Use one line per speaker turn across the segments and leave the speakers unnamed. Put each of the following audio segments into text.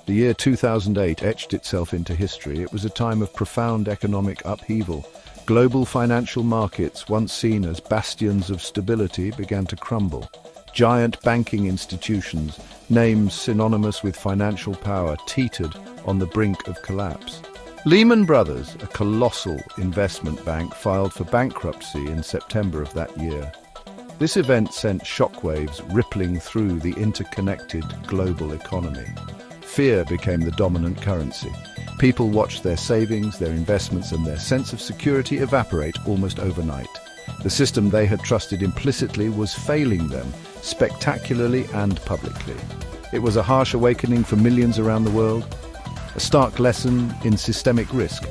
The year 2008 etched itself into history. It was a time of profound economic upheaval. Global financial markets, once seen as bastions of stability, began to crumble. Giant banking institutions, names synonymous with financial power, teetered on the brink of collapse. Lehman Brothers, a colossal investment bank, filed for bankruptcy in September of that year. This event sent shockwaves rippling through the interconnected global economy. Fear became the dominant currency. People watched their savings, their investments, and their sense of security evaporate almost overnight. The system they had trusted implicitly was failing them, spectacularly and publicly. It was a harsh awakening for millions around the world, a stark lesson in systemic risk.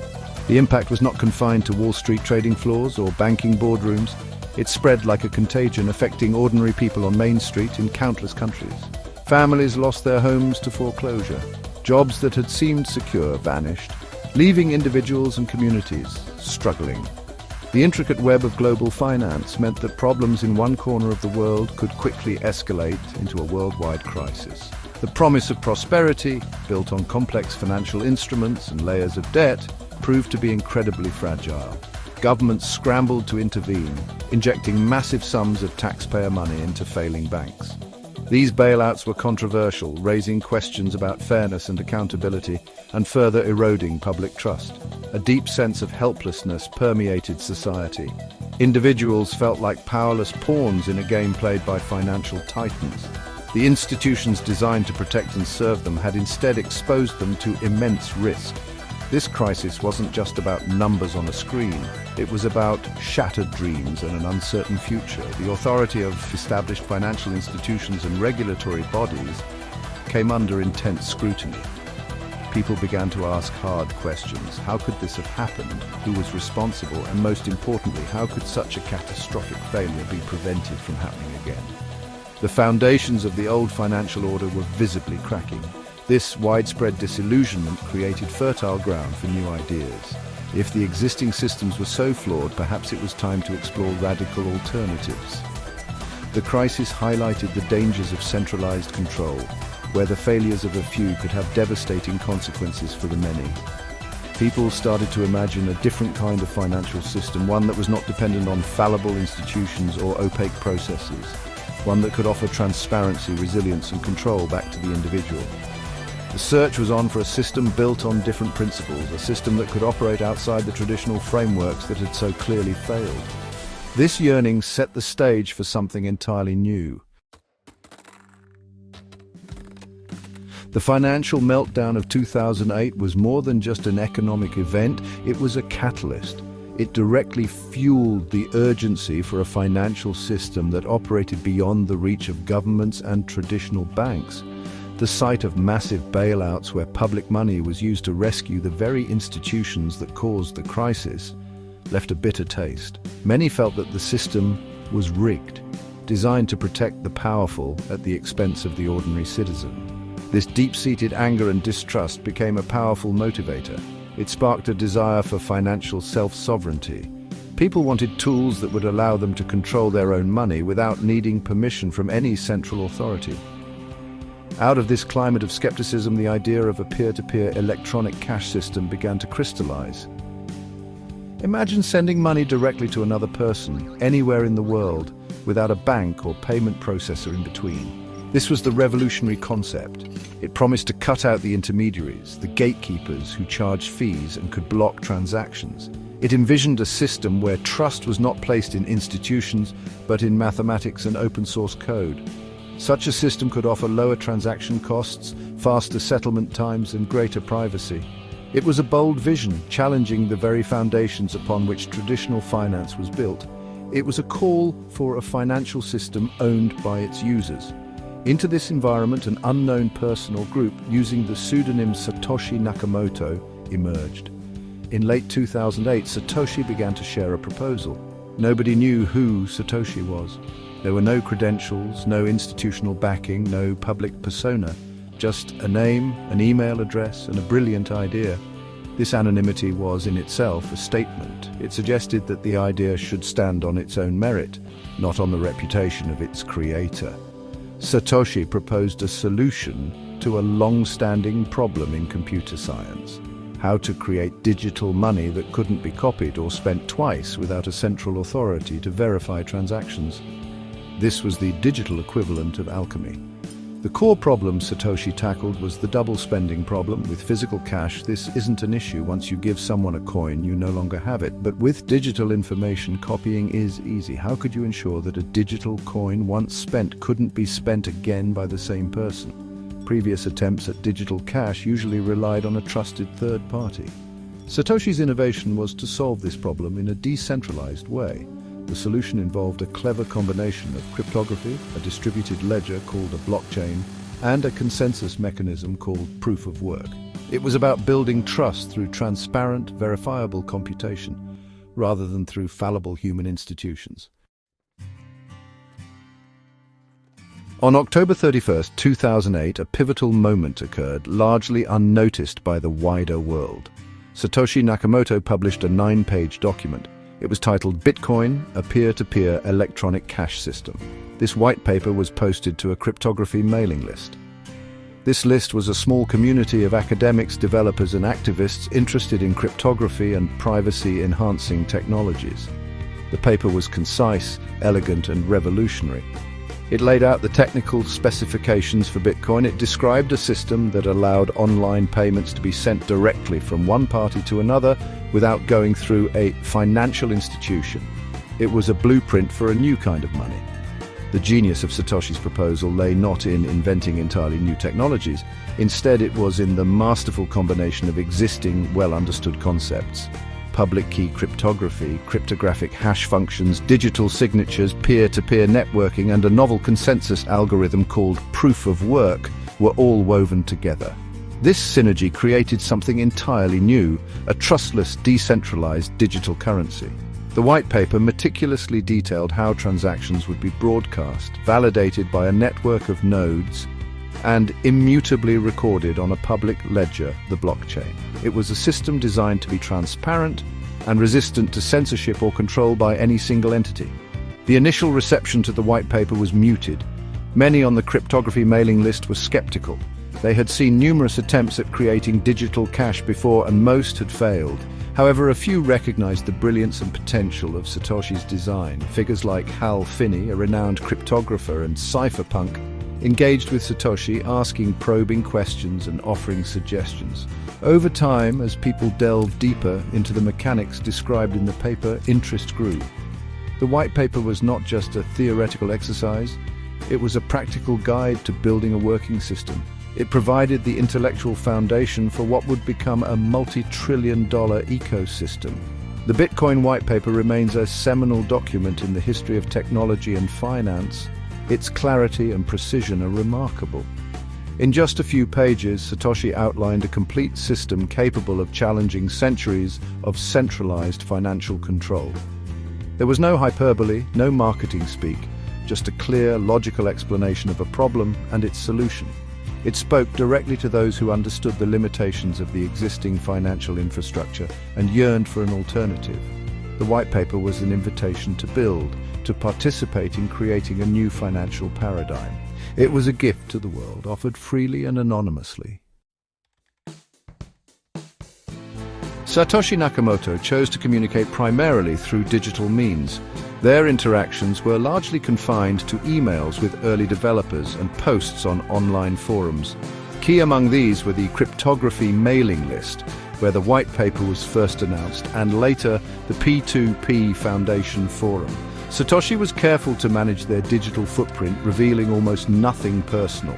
The impact was not confined to Wall Street trading floors or banking boardrooms. It spread like a contagion, affecting ordinary people on Main Street in countless countries. Families lost their homes to foreclosure. Jobs that had seemed secure vanished, leaving individuals and communities struggling. The intricate web of global finance meant that problems in one corner of the world could quickly escalate into a worldwide crisis. The promise of prosperity, built on complex financial instruments and layers of debt, proved to be incredibly fragile. Governments scrambled to intervene, injecting massive sums of taxpayer money into failing banks. These bailouts were controversial, raising questions about fairness and accountability, and further eroding public trust. A deep sense of helplessness permeated society. Individuals felt like powerless pawns in a game played by financial titans. The institutions designed to protect and serve them had instead exposed them to immense risk. This crisis wasn't just about numbers on a screen. It was about shattered dreams and an uncertain future. The authority of established financial institutions and regulatory bodies came under intense scrutiny. People began to ask hard questions. How could this have happened? Who was responsible? And most importantly, how could such a catastrophic failure be prevented from happening again? The foundations of the old financial order were visibly cracking. This widespread disillusionment created fertile ground for new ideas. If the existing systems were so flawed, perhaps it was time to explore radical alternatives. The crisis highlighted the dangers of centralized control, where the failures of a few could have devastating consequences for the many. People started to imagine a different kind of financial system, one that was not dependent on fallible institutions or opaque processes, one that could offer transparency, resilience, and control back to the individual. The search was on for a system built on different principles, a system that could operate outside the traditional frameworks that had so clearly failed. This yearning set the stage for something entirely new. The financial meltdown of 2008 was more than just an economic event, it was a catalyst. It directly fueled the urgency for a financial system that operated beyond the reach of governments and traditional banks. The sight of massive bailouts where public money was used to rescue the very institutions that caused the crisis left a bitter taste. Many felt that the system was rigged, designed to protect the powerful at the expense of the ordinary citizen. This deep-seated anger and distrust became a powerful motivator. It sparked a desire for financial self-sovereignty. People wanted tools that would allow them to control their own money without needing permission from any central authority. Out of this climate of skepticism, the idea of a peer-to-peer electronic cash system began to crystallize. Imagine sending money directly to another person, anywhere in the world, without a bank or payment processor in between. This was the revolutionary concept. It promised to cut out the intermediaries, the gatekeepers who charged fees and could block transactions. It envisioned a system where trust was not placed in institutions, but in mathematics and open-source code. Such a system could offer lower transaction costs, faster settlement times, and greater privacy. It was a bold vision, challenging the very foundations upon which traditional finance was built. It was a call for a financial system owned by its users. Into this environment, an unknown person or group using the pseudonym Satoshi Nakamoto emerged. In late 2008, Satoshi began to share a proposal. Nobody knew who Satoshi was. There were no credentials, no institutional backing, no public persona, just a name, an email address, and a brilliant idea. This anonymity was in itself a statement. It suggested that the idea should stand on its own merit, not on the reputation of its creator. Satoshi proposed a solution to to a long-standing problem in computer science: how to create digital money that couldn't be copied or spent twice without a central authority to verify transactions. This was the digital equivalent of alchemy. The core problem Satoshi tackled was the double spending problem. With physical cash, this isn't an issue. Once you give someone a coin, you no longer have it. But with digital information, copying is easy. How could you ensure that a digital coin once spent couldn't be spent again by the same person? Previous attempts at digital cash usually relied on a trusted third party. Satoshi's innovation was to solve this problem in a decentralized way. The solution involved a clever combination of cryptography, a distributed ledger called a blockchain, and a consensus mechanism called proof of work. It was about building trust through transparent, verifiable computation, rather than through fallible human institutions. On October 31st, 2008, a pivotal moment occurred, largely unnoticed by the wider world. Satoshi Nakamoto published a 9-page document. It was titled Bitcoin, a peer-to-peer electronic cash system. This white paper was posted to a cryptography mailing list. This list was a small community of academics, developers, and activists interested in cryptography and privacy-enhancing technologies. The paper was concise, elegant, and revolutionary. It laid out the technical specifications for Bitcoin. It described a system that allowed online payments to be sent directly from one party to another without going through a financial institution. It was a blueprint for a new kind of money. The genius of Satoshi's proposal lay not in inventing entirely new technologies. Instead, it was in the masterful combination of existing, well-understood concepts: public key cryptography, cryptographic hash functions, digital signatures, peer-to-peer networking, and a novel consensus algorithm called proof of work were all woven together. This synergy created something entirely new: a trustless, decentralized digital currency. The white paper meticulously detailed how transactions would be broadcast, validated by a network of nodes, and immutably recorded on a public ledger, the blockchain. It was a system designed to be transparent and resistant to censorship or control by any single entity. The initial reception to the white paper was muted. Many on the cryptography mailing list were skeptical. They had seen numerous attempts at creating digital cash before, and most had failed. However, a few recognized the brilliance and potential of Satoshi's design. Figures like Hal Finney, a renowned cryptographer and cypherpunk, engaged with Satoshi, asking probing questions and offering suggestions. Over time, as people delved deeper into the mechanics described in the paper, interest grew. The white paper was not just a theoretical exercise, it was a practical guide to building a working system. It provided the intellectual foundation for what would become a multi-trillion-dollar ecosystem. The Bitcoin white paper remains a seminal document in the history of technology and finance. Its clarity and precision are remarkable. In just a few pages, Satoshi outlined a complete system capable of challenging centuries of centralized financial control. There was no hyperbole, no marketing speak, just a clear, logical explanation of a problem and its solution. It spoke directly to those who understood the limitations of the existing financial infrastructure and yearned for an alternative. The white paper was an invitation to build, to participate in creating a new financial paradigm. It was a gift to the world, offered freely and anonymously. Satoshi Nakamoto chose to communicate primarily through digital means. Their interactions were largely confined to emails with early developers and posts on online forums. Key among these were the cryptography mailing list, where the white paper was first announced, and later the P2P Foundation Forum. Satoshi was careful to manage their digital footprint, revealing almost nothing personal.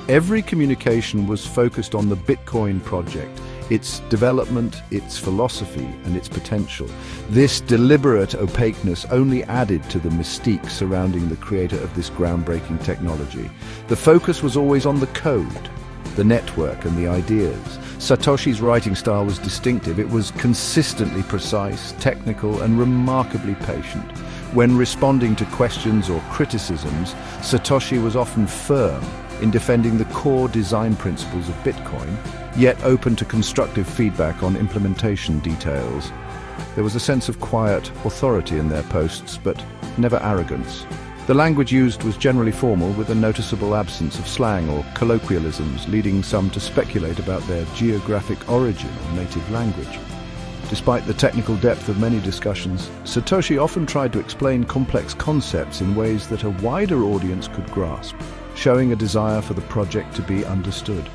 Every communication was focused on the Bitcoin project, its development, its philosophy, and its potential. This deliberate opaqueness only added to the mystique surrounding the creator of this groundbreaking technology. The focus was always on the code, the network, and the ideas. Satoshi's writing style was distinctive. It was consistently precise, technical, and remarkably patient. When responding to questions or criticisms, Satoshi was often firm in defending the core design principles of Bitcoin, yet open to constructive feedback on implementation details. There was a sense of quiet authority in their posts, but never arrogance. The language used was generally formal, with a noticeable absence of slang or colloquialisms, leading some to speculate about their geographic origin or native language. Despite the technical depth of many discussions, Satoshi often tried to explain complex concepts in ways that a wider audience could grasp, showing a desire for the project to be understood.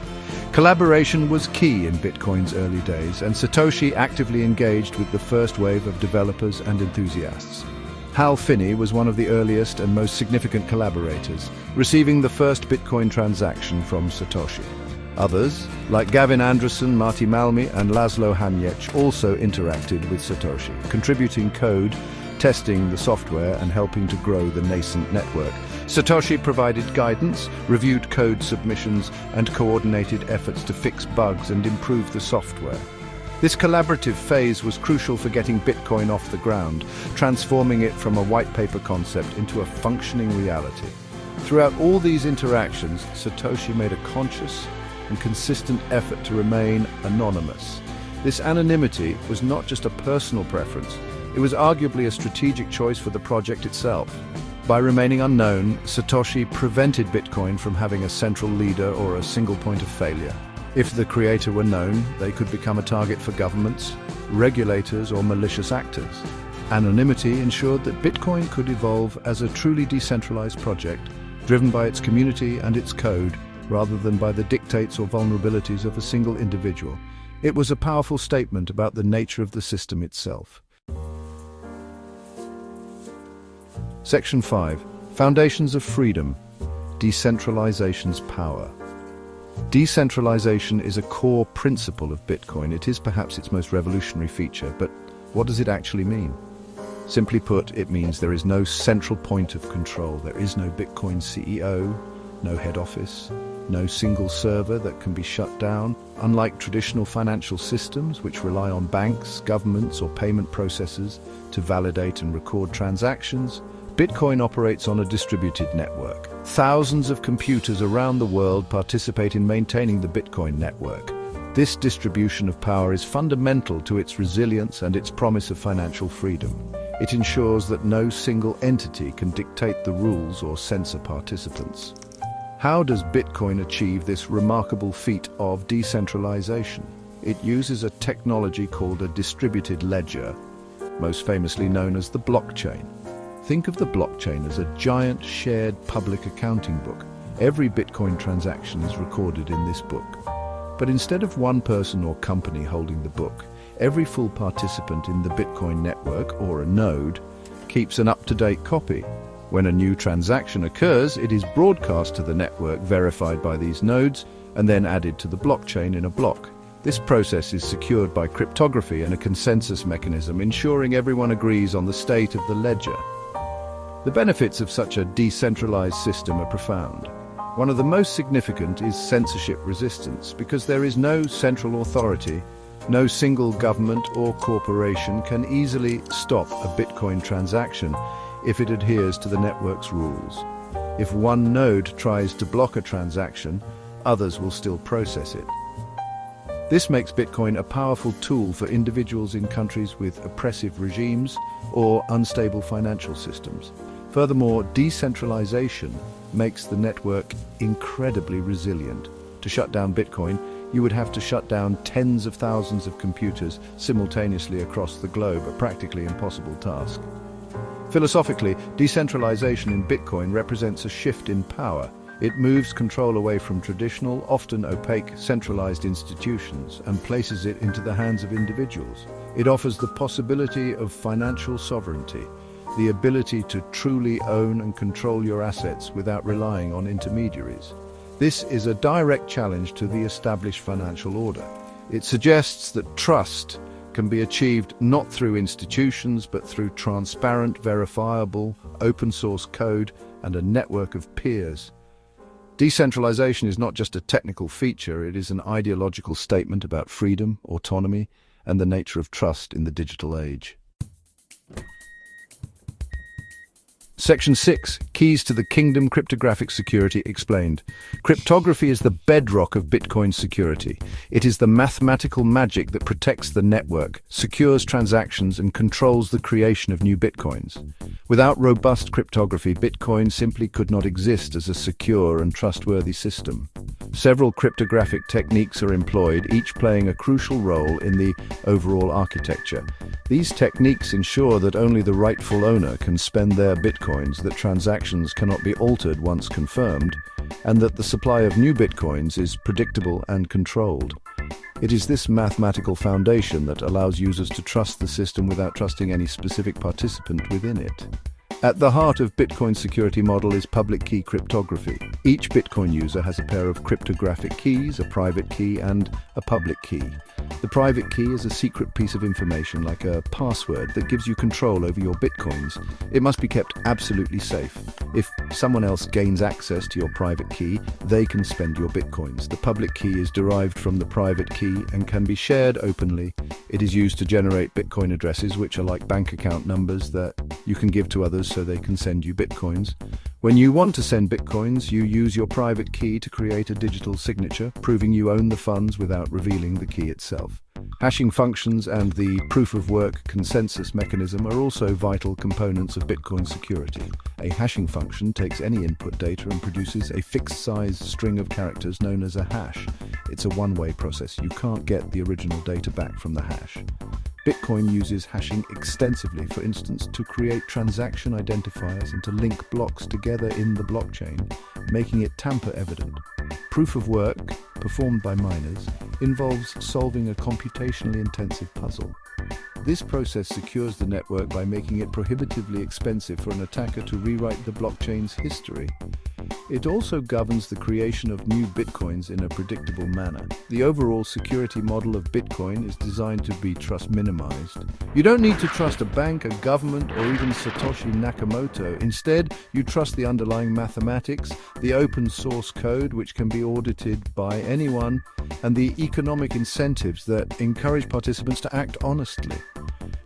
Collaboration was key in Bitcoin's early days, and Satoshi actively engaged with the first wave of developers and enthusiasts. Hal Finney was one of the earliest and most significant collaborators, receiving the first Bitcoin transaction from Satoshi. Others, like Gavin Andresen, Marty Malmi, and Laszlo Hanyecz, also interacted with Satoshi, contributing code, testing the software, and helping to grow the nascent network. Satoshi provided guidance, reviewed code submissions, and coordinated efforts to fix bugs and improve the software. This collaborative phase was crucial for getting Bitcoin off the ground, transforming it from a white paper concept into a functioning reality. Throughout all these interactions, Satoshi made a conscious and consistent effort to remain anonymous. This anonymity was not just a personal preference, it was arguably a strategic choice for the project itself. By remaining unknown, Satoshi prevented Bitcoin from having a central leader or a single point of failure. If the creator were known, they could become a target for governments, regulators, or malicious actors. Anonymity ensured that Bitcoin could evolve as a truly decentralized project, driven by its community and its code, rather than by the dictates or vulnerabilities of a single individual. It was a powerful statement about the nature of the system itself. Section 5. Foundations of Freedom. Decentralization's power. Decentralization is a core principle of Bitcoin. It is perhaps its most revolutionary feature, but what does it actually mean? Simply put, it means there is no central point of control. There is no Bitcoin CEO, no head office, no single server that can be shut down. Unlike traditional financial systems, which rely on banks, governments, or payment processors to validate and record transactions, Bitcoin operates on a distributed network. Thousands of computers around the world participate in maintaining the Bitcoin network. This distribution of power is fundamental to its resilience and its promise of financial freedom. It ensures that no single entity can dictate the rules or censor participants. How does Bitcoin achieve this remarkable feat of decentralization? It uses a technology called a distributed ledger, most famously known as the blockchain. Think of the blockchain as a giant shared public accounting book. Every Bitcoin transaction is recorded in this book. But instead of one person or company holding the book, every full participant in the Bitcoin network, or a node, keeps an up-to-date copy. When a new transaction occurs, it is broadcast to the network, verified by these nodes, and then added to the blockchain in a block. This process is secured by cryptography and a consensus mechanism, ensuring everyone agrees on the state of the ledger. The benefits of such a decentralized system are profound. One of the most significant is censorship resistance, because there is no central authority. No single government or corporation can easily stop a Bitcoin transaction if it adheres to the network's rules. If one node tries to block a transaction, others will still process it. This makes Bitcoin a powerful tool for individuals in countries with oppressive regimes or unstable financial systems. Furthermore, decentralization makes the network incredibly resilient. To shut down Bitcoin, you would have to shut down tens of thousands of computers simultaneously across the globe, a practically impossible task. Philosophically, decentralization in Bitcoin represents a shift in power. It moves control away from traditional, often opaque, centralized institutions and places it into the hands of individuals. It offers the possibility of financial sovereignty, the ability to truly own and control your assets without relying on intermediaries. This is a direct challenge to the established financial order. It suggests that trust can be achieved not through institutions, but through transparent, verifiable, open-source code and a network of peers. Decentralization is not just a technical feature, it is an ideological statement about freedom, autonomy, and the nature of trust in the digital age. Section 6. Keys to the Kingdom Cryptographic Security Explained. Cryptography is the bedrock of Bitcoin security. It is the mathematical magic that protects the network, secures transactions, and controls the creation of new Bitcoins. Without robust cryptography, Bitcoin simply could not exist as a secure and trustworthy system. Several cryptographic techniques are employed, each playing a crucial role in the overall architecture. These techniques ensure that only the rightful owner can spend their Bitcoins, that transactions cannot be altered once confirmed, and that the supply of new Bitcoins is predictable and controlled. It is this mathematical foundation that allows users to trust the system without trusting any specific participant within it. At the heart of Bitcoin's security model is public key cryptography. Each Bitcoin user has a pair of cryptographic keys, a private key and a public key. The private key is a secret piece of information, like a password, that gives you control over your Bitcoins. It must be kept absolutely safe. If someone else gains access to your private key, they can spend your Bitcoins. The public key is derived from the private key and can be shared openly. It is used to generate Bitcoin addresses, which are like bank account numbers that you can give to others so they can send you Bitcoins. When you want to send Bitcoins, you use your private key to create a digital signature, proving you own the funds without revealing the key itself. Hashing functions and the proof-of-work consensus mechanism are also vital components of Bitcoin security. A hashing function takes any input data and produces a fixed-size string of characters known as a hash. It's a one-way process. You can't get the original data back from the hash. Bitcoin uses hashing extensively, for instance, to create transaction identifiers and to link blocks together in the blockchain, making it tamper-evident. Proof of work, performed by miners, involves solving a computationally intensive puzzle. This process secures the network by making it prohibitively expensive for an attacker to rewrite the blockchain's history. It also governs the creation of new Bitcoins in a predictable manner. The overall security model of Bitcoin is designed to be trust minimized. You don't need to trust a bank, a government, or even Satoshi Nakamoto. Instead, you trust the underlying mathematics, the open source code, which can be audited by anyone, and the economic incentives that encourage participants to act honestly.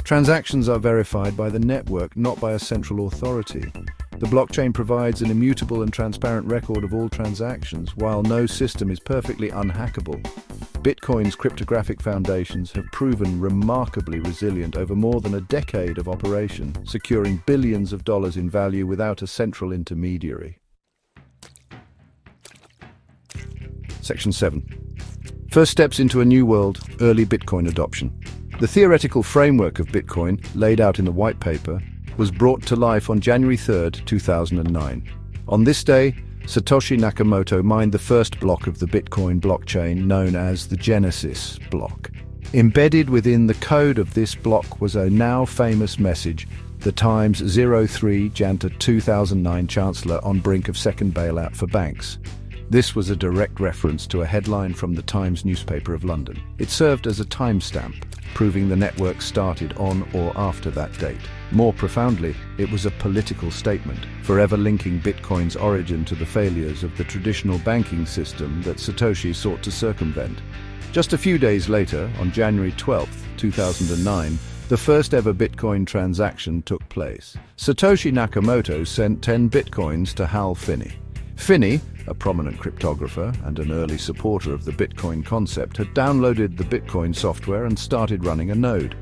Transactions are verified by the network, not by a central authority. The blockchain provides an immutable and transparent record of all transactions, while no system is perfectly unhackable. Bitcoin's cryptographic foundations have proven remarkably resilient over more than a decade of operation, securing billions of dollars in value without a central intermediary. Section 7. First steps into a new world, early Bitcoin adoption. The theoretical framework of Bitcoin, laid out in the white paper, was brought to life on January 3, 2009. On this day, Satoshi Nakamoto mined the first block of the Bitcoin blockchain, known as the Genesis block. Embedded within the code of this block was a now famous message, the Times 03 Janta 2009 Chancellor on brink of second bailout for banks. This was a direct reference to a headline from the Times newspaper of London. It served as a timestamp, proving the network started on or after that date. More profoundly, it was a political statement, forever linking Bitcoin's origin to the failures of the traditional banking system that Satoshi sought to circumvent. Just a few days later, on January 12, 2009, the first ever Bitcoin transaction took place. Satoshi Nakamoto sent 10 Bitcoins to Hal Finney. Finney, a prominent cryptographer and an early supporter of the Bitcoin concept, had downloaded the Bitcoin software and started running a node.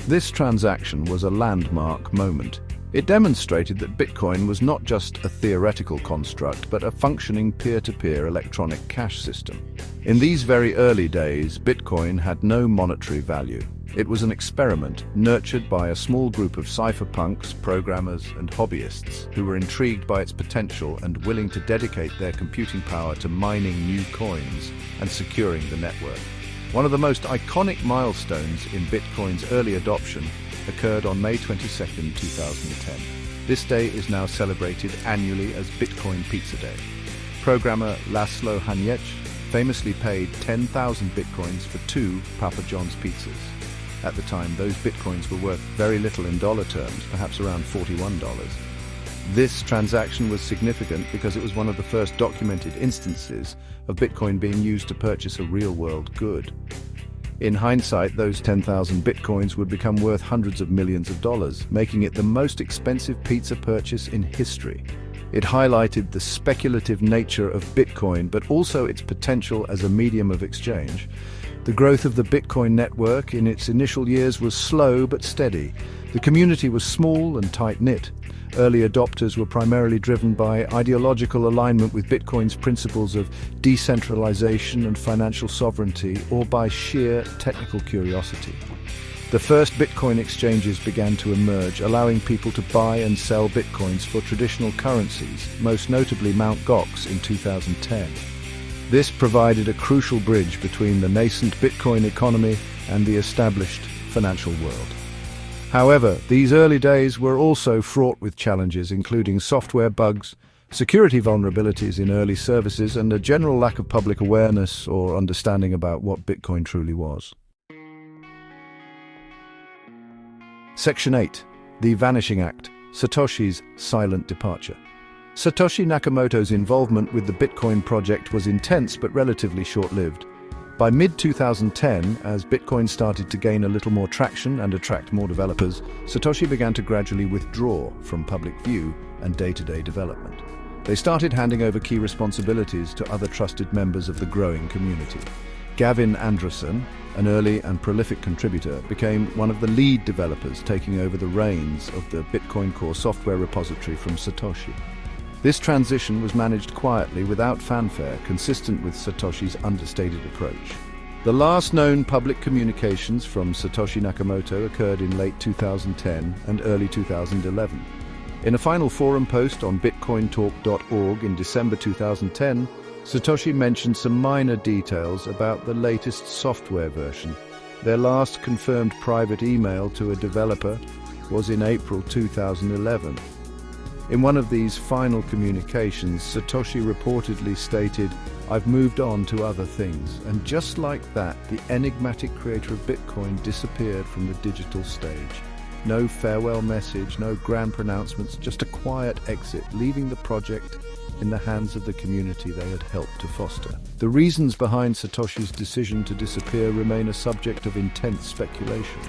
This transaction was a landmark moment. It demonstrated that Bitcoin was not just a theoretical construct, but a functioning peer-to-peer electronic cash system. In these very early days, Bitcoin had no monetary value. It was an experiment nurtured by a small group of cypherpunks, programmers, and hobbyists who were intrigued by its potential and willing to dedicate their computing power to mining new coins and securing the network. One of the most iconic milestones in Bitcoin's early adoption occurred on May 22, 2010. This day is now celebrated annually as Bitcoin Pizza Day. Programmer Laszlo Haniec famously paid 10,000 Bitcoins for 2 Papa John's pizzas. At the time, those Bitcoins were worth very little in dollar terms, perhaps around $41. This transaction was significant because it was one of the first documented instances of Bitcoin being used to purchase a real-world good. In hindsight, those 10,000 bitcoins would become worth hundreds of millions of dollars, making it the most expensive pizza purchase in history. It highlighted the speculative nature of Bitcoin, but also its potential as a medium of exchange. The growth of the Bitcoin network in its initial years was slow but steady. The community was small and tight-knit. Early adopters were primarily driven by ideological alignment with Bitcoin's principles of decentralization and financial sovereignty, or by sheer technical curiosity. The first Bitcoin exchanges began to emerge, allowing people to buy and sell Bitcoins for traditional currencies, most notably Mt. Gox in 2010. This provided a crucial bridge between the nascent Bitcoin economy and the established financial world. However, these early days were also fraught with challenges, including software bugs, security vulnerabilities in early services, and a general lack of public awareness or understanding about what Bitcoin truly was. Section 8. The Vanishing Act. Satoshi's silent departure. Satoshi Nakamoto's involvement with the Bitcoin project was intense but relatively short-lived. By mid-2010, as Bitcoin started to gain a little more traction and attract more developers, Satoshi began to gradually withdraw from public view and day-to-day development. They started handing over key responsibilities to other trusted members of the growing community. Gavin Andresen, an early and prolific contributor, became one of the lead developers, taking over the reins of the Bitcoin Core software repository from Satoshi. This transition was managed quietly, without fanfare, consistent with Satoshi's understated approach. The last known public communications from Satoshi Nakamoto occurred in late 2010 and early 2011. In a final forum post on bitcointalk.org in December 2010, Satoshi mentioned some minor details about the latest software version. Their last confirmed private email to a developer was in April 2011. In one of these final communications, Satoshi reportedly stated, "I've moved on to other things," and just like that, the enigmatic creator of Bitcoin disappeared from the digital stage. No farewell message, no grand pronouncements, just a quiet exit, leaving the project in the hands of the community they had helped to foster. The reasons behind Satoshi's decision to disappear remain a subject of intense speculation.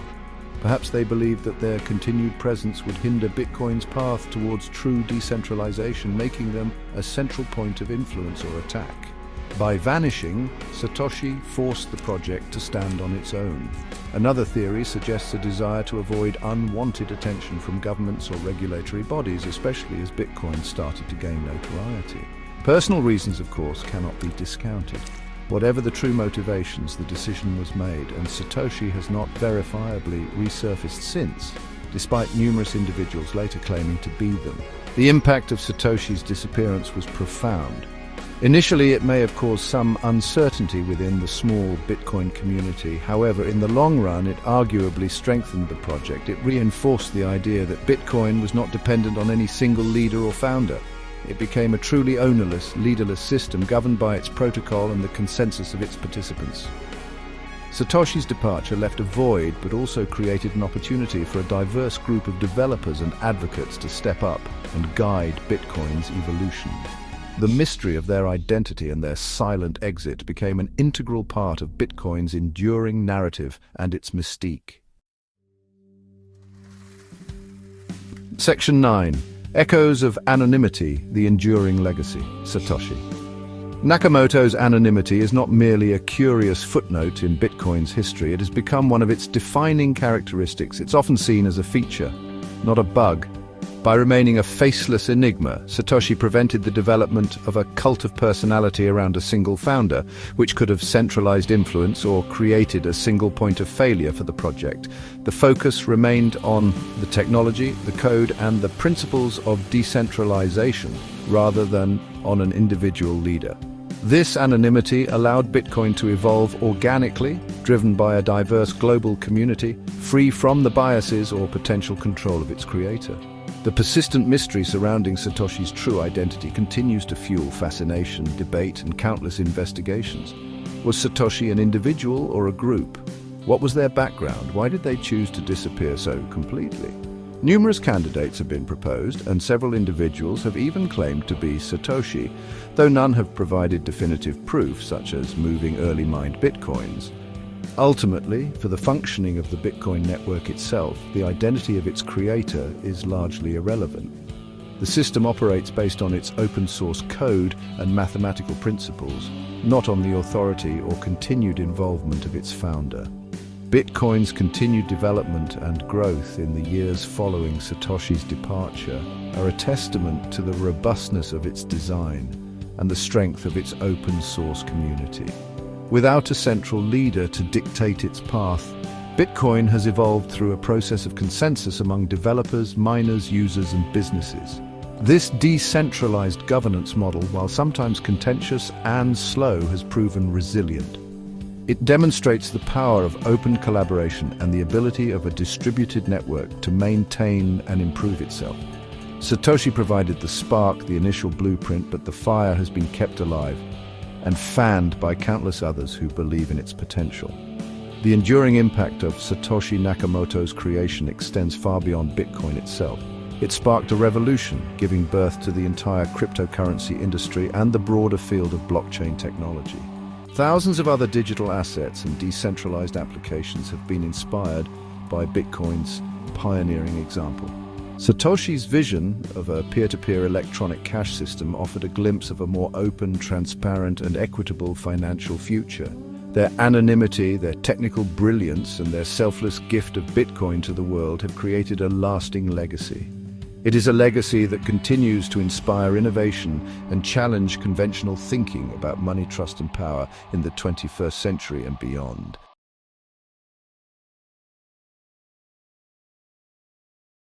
Perhaps they believed that their continued presence would hinder Bitcoin's path towards true decentralization, making them a central point of influence or attack. By vanishing, Satoshi forced the project to stand on its own. Another theory suggests a desire to avoid unwanted attention from governments or regulatory bodies, especially as Bitcoin started to gain notoriety. Personal reasons, of course, cannot be discounted. Whatever the true motivations, the decision was made, and Satoshi has not verifiably resurfaced since, despite numerous individuals later claiming to be them. The impact of Satoshi's disappearance was profound. Initially, it may have caused some uncertainty within the small Bitcoin community. However, in the long run, it arguably strengthened the project. It reinforced the idea that Bitcoin was not dependent on any single leader or founder. It became a truly ownerless, leaderless system governed by its protocol and the consensus of its participants. Satoshi's departure left a void, but also created an opportunity for a diverse group of developers and advocates to step up and guide Bitcoin's evolution. The mystery of their identity and their silent exit became an integral part of Bitcoin's enduring narrative and its mystique. Section 9. Echoes of Anonymity, the Enduring Legacy. Satoshi. Nakamoto's anonymity is not merely a curious footnote in Bitcoin's history. It has become one of its defining characteristics. It's often seen as a feature, not a bug. By remaining a faceless enigma, Satoshi prevented the development of a cult of personality around a single founder, which could have centralized influence or created a single point of failure for the project. The focus remained on the technology, the code, and the principles of decentralization, rather than on an individual leader. This anonymity allowed Bitcoin to evolve organically, driven by a diverse global community, free from the biases or potential control of its creator. The persistent mystery surrounding Satoshi's true identity continues to fuel fascination, debate, and countless investigations. Was Satoshi an individual or a group? What was their background? Why did they choose to disappear so completely? Numerous candidates have been proposed, and several individuals have even claimed to be Satoshi, though none have provided definitive proof, such as moving early mined bitcoins. Ultimately, for the functioning of the Bitcoin network itself, the identity of its creator is largely irrelevant. The system operates based on its open-source code and mathematical principles, not on the authority or continued involvement of its founder. Bitcoin's continued development and growth in the years following Satoshi's departure are a testament to the robustness of its design and the strength of its open-source community. Without a central leader to dictate its path, Bitcoin has evolved through a process of consensus among developers, miners, users, and businesses. This decentralized governance model, while sometimes contentious and slow, has proven resilient. It demonstrates the power of open collaboration and the ability of a distributed network to maintain and improve itself. Satoshi provided the spark, the initial blueprint, but the fire has been kept alive and fanned by countless others who believe in its potential. The enduring impact of Satoshi Nakamoto's creation extends far beyond Bitcoin itself. It sparked a revolution, giving birth to the entire cryptocurrency industry and the broader field of blockchain technology. Thousands of other digital assets and decentralized applications have been inspired by Bitcoin's pioneering example. Satoshi's vision of a peer-to-peer electronic cash system offered a glimpse of a more open, transparent, and equitable financial future. Their anonymity, their technical brilliance, and their selfless gift of Bitcoin to the world have created a lasting legacy. It is a legacy that continues to inspire innovation and challenge conventional thinking about money, trust, and power in the 21st century and beyond.